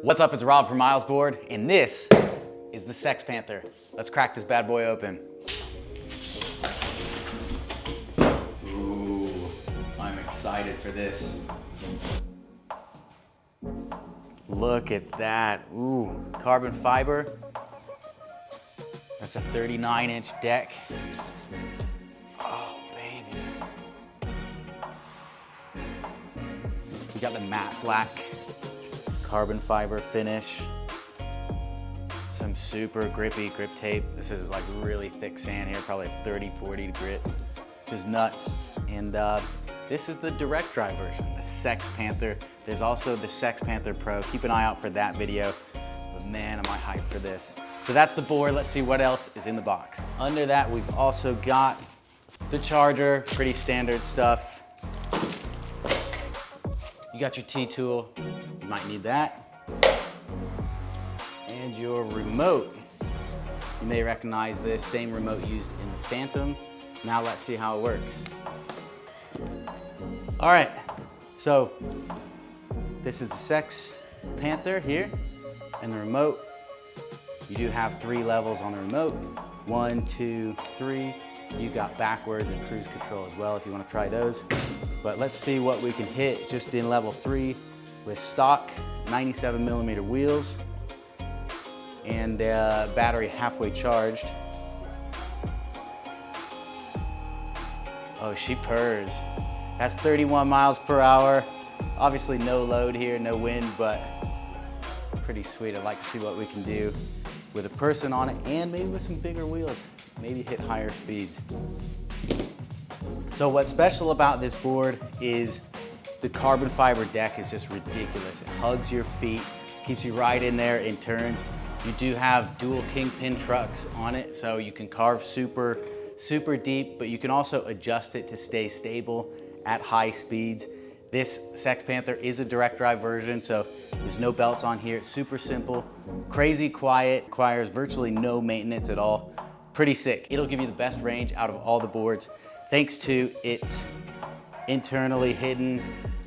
What's up, it's Rob from Milesboard, and this is the Sex Panther. Let's crack this bad boy open. Ooh, I'm excited for this. Look at that, ooh, carbon fiber. That's a 39-inch deck. Oh, baby. We got the matte black carbon fiber finish. Some super grippy grip tape. This is like really thick sand here, probably 30, 40 grit, just nuts. And this is the direct drive version, the Sex Panther. There's also the Sex Panther Pro. Keep an eye out for that video. But man, am I hyped for this. So that's the board. Let's see what else is in the box. Under that, we've also got the charger, pretty standard stuff. You got your T-tool. You might need that. And your remote. You may recognize this, same remote used in the Phantom. Now let's see how it works. All right, so this is the Sex Panther here, and the remote. You do have 3 levels on the remote. 1, 2, 3. You got backwards and cruise control as well if you want to try those. But let's see what we can hit just in level 3. With stock 97mm wheels and battery halfway charged. Oh, she purrs. That's 31 miles per hour. Obviously no load here, no wind, but pretty sweet. I'd like to see what we can do with a person on it and maybe with some bigger wheels, maybe hit higher speeds. So what's special about this board is the carbon fiber deck is just ridiculous. It hugs your feet, keeps you right in there in turns. You do have dual kingpin trucks on it, so you can carve super deep, but you can also adjust it to stay stable at high speeds. This Sex Panther is a direct drive version, so there's no belts on here. It's super simple, crazy quiet, requires virtually no maintenance at all. Pretty sick. It'll give you the best range out of all the boards, thanks to its internally hidden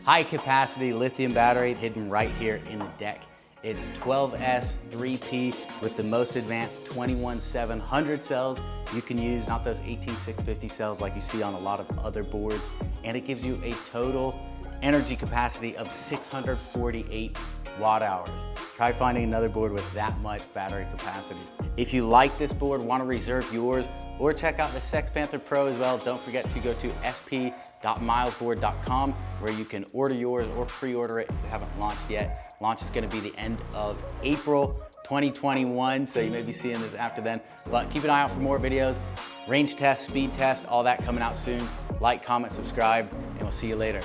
high capacity lithium battery hidden right here in the deck. It's 12S 3P with the most advanced 21700 cells you can use, not those 18650 cells like you see on a lot of other boards. And it gives you a total energy capacity of 648 watt hours. Try finding another board with that much battery capacity. If you like this board, want to reserve yours, or check out the Sex Panther Pro as well, don't forget to go to sp.milesboard.com where you can order yours or pre-order it if it haven't launched yet. Launch is going to be the end of April 2021, so you may be seeing this after then. But keep an eye out for more videos, range tests, speed tests, all that coming out soon. Like, comment, subscribe, and we'll see you later.